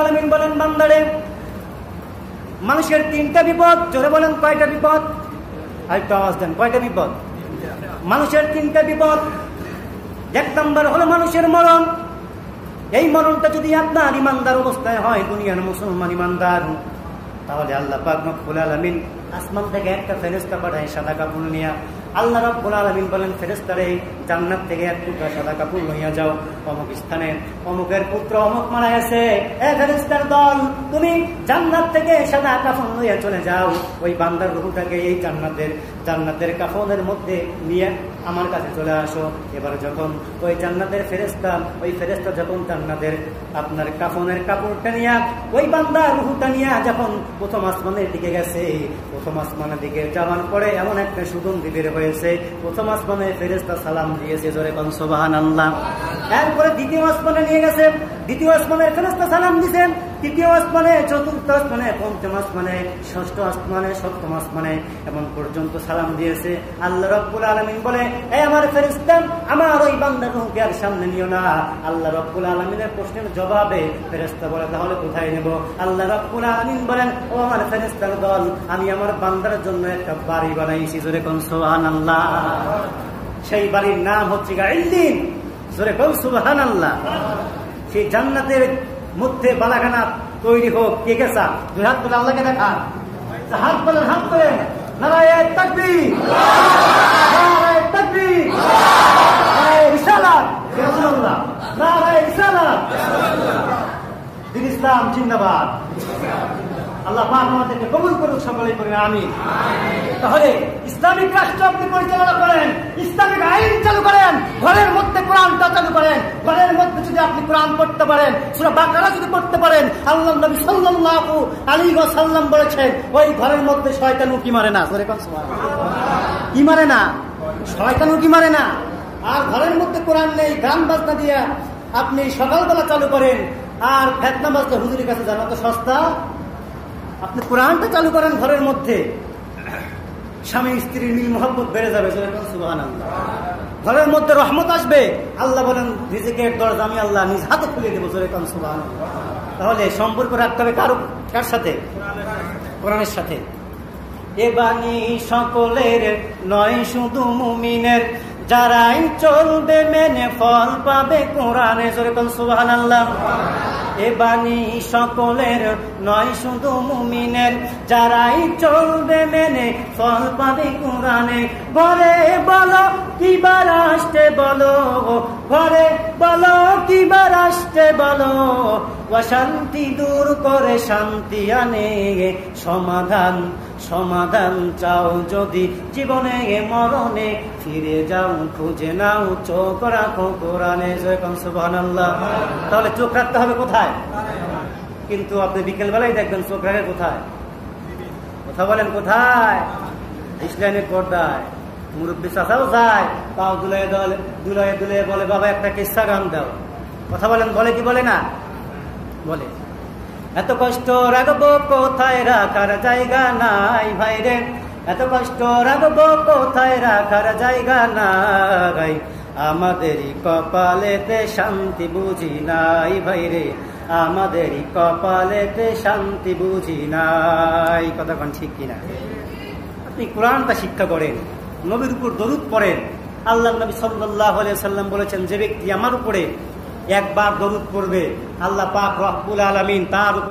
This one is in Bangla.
আলামিন বলেন, বান্দারে মানুষের তিনটা বিপদ, জোরে বলেন কয়টা বিপদ? আরেকটু আওয়াজ দেন, কয়টা বিপদ? মানুষের তিনটা বিপদ। এক নম্বর হলো মানুষের মরণ। এই মরণটা যদি আপনার ইমানদার অবস্থায় হয়, দুনিয়ার মুসলমান ইমানদার, তাহলে আল্লাহ পাক রব্বুল আলামিন আসমান থেকে একটা ফেরেশতা পাঠায় সাদা কাপড় নিয়ে। আল্লাহ রাব্বুল আলামিন বলেন, ফেরেশতারে জান্নাত থেকে এক টুকরা সাদা কাপড় লইয়া যাও, অমুক স্থানে অমুকের পুত্র অমুক মারা গেছে, এ ফেরেশতার দল, তুমি জান্নাত থেকে সাদা কাপড় লইয়া চলে যাও, ওই বান্দার রূহটাকে এই জান্নাতের কাফনের মধ্যে নিয়ে আমার কাছে চলে আসো। এবার যখন ওই জান্নাতের ফেরেশতা, ওই ফেরেশতা যখন জান্নাতের আপনার কাফনের কাপড়টা নিয়ে ওই বান্দার রূহটা নিয়ে যখন প্রথম আসমানের দিকে গেছে, প্রথম আসমানের দিকে যাওয়ার পরে এমন একটা সুগন্ধি বের হয়েছে, প্রথম আসমানে ফেরেশতা সালাম দিয়েছে, জোরে বলেন সুবহানাল্লাহ। এরপরে দ্বিতীয় আসমানে নিয়ে গেছে, দ্বিতীয় আসমানের ফেরেশতা সালাম দিয়েছেন, তৃতীয় আসমানে, চতুর্থ আসমানে, পঞ্চম আসমানে, ষষ্ঠ আসমানে, সপ্তম আসমানে, এমন পর্যন্ত সালাম দিয়েছে। আল্লাহ রাব্বুল আলামিন বলে, এই আমার ফেরেশতা, আমার ওই বান্দার রূহকে আর সামনে নিও না। আল্লাহ রাব্বুল আলামিনের প্রশ্নের জবাবে ফেরেশতা বলে, তাহলে কোথায় নেব? আল্লাহ রাব্বুল আলামিন বলেন, ও আমার ফেরেশতার দল, আমি আমার বান্দার জন্য একটা বাড়ি বানাইছি, জোরে কোন সুবহানাল্লাহ। সেই বাড়ির নাম হচ্ছে ইল্লিন, জোরে কোন সুবহানাল্লাহ। সেই জান্নাতের মধ্যে বালাখানা তৈরি হোক, কে গেছা? দুই হাত তুলে আল্লাহকে দেখা, হাত বলেন, হাত করেন, নারায়ে তাকবীর, নারায়ে তাকবীর, নারায়ে রিসালাত, রাসূলুল্লাহ, নারায়ে রিসালাত, দ্বীন ইসলাম জিন্দাবাদ। আল্লাহ পাক আমাদেরকে কবুল করুক, সকলেই করেন আমিন। তাহলে ইসলামিক রাষ্ট্র আপনি পরিচালনা করেন, ইসলামিক আইন চালু করেন, ঘরের মধ্যে কোরআনটা চালু করেন। ঘরের মধ্যে যদি আপনি কোরআন পড়তে পারেন, সূরা বাকারা যদি পড়তে পারেন, আল্লাহ নবী সাল্লাল্লাহু আলাইহি ওয়াসাল্লাম বলেছেন, ওই ঘরের মধ্যে শয়তান উকি মারে না, জোরে কোন সুবহানাল্লাহ। কি মারে না? শয়তান উকি মারে না। আর ঘরের মধ্যে কোরআন নেই, গান বাজনা দিয়ে আপনি সকালবেলা চালু করেন, আর ফেতনা বাজনা হুজুরের কাছে জানা তো সস্তা। আপনি কোরআনটা চালু করেন ঘরের মধ্যে, স্বামী স্ত্রীর মিল মহব্বত বেড়ে যাবে, সুবহানাল্লাহ। ঘরের মধ্যে রহমত আসবে। আল্লাহ বলেন, রিজিকের দরজা আমি আল্লাহ নিজ হাতে খুলে দেবো, সুবহানাল্লাহ। তাহলে সম্পর্ক রাখতে হবে কার সাথে? কোরআনের সাথে। এ বাণী সকলের নয়, শুধু মুমিনের, যারাই চলবে মেনে ফল পাবে কোরআনে, সুবহানাল্লাহ। এ বাণী সকলের নয়, শুধু মুমিনের, যারাই চলবে মেনে ফল পাবে কোরআনে। ঘরে বলো কিবার আসতে বলো, ঘরে বলো কিবার আসতে বলো, অশান্তি দূর করে শান্তি আনে। সমাধান চাও যদি জীবনে মরণে, ফিরে যাও খুঁজে নাও, চোখ রাখো কোরআনে, সুবহানাল্লাহ। তাহলে চোখ রাখতে হবে কোথায়? কিন্তু আপনি বিকেল বেলায় দেখবেন চোখ রাখে কোথায়? কথা বলেন কোথায়? ইসলামের পর্দায়। মুরব্বী চাচাও যায়, পাও দুলাই দুলাই বলে, বাবা একটা কিস্সা গান দাও। কথা বলেন, বলে কি বলে না? বলে। এত কষ্ট রাখবো কোথায়, রাখার জায়গা নাই ভাইরে, এত কষ্ট রাখবো কোথায়, রাখার জায়গা নাই। আমাদেরই কপালেতে শান্তি বুঝি নাই ভাইরে, আমাদেরই কপালেতে শান্তি বুঝি নাই। কথাক্ষণ ঠিক কিনা? আপনি কোরআনটা শিক্ষা করেন, নবীর উপর দরুদ পড়েন। আল্লাহ নবী সাল্লাল্লাহু আলাইহি ওয়াসাল্লাম বলেছেন, যে ব্যক্তি আমার উপরে একবার দরুদ পড়বে, আল্লাহ পাক রব্বুল আলামিন তার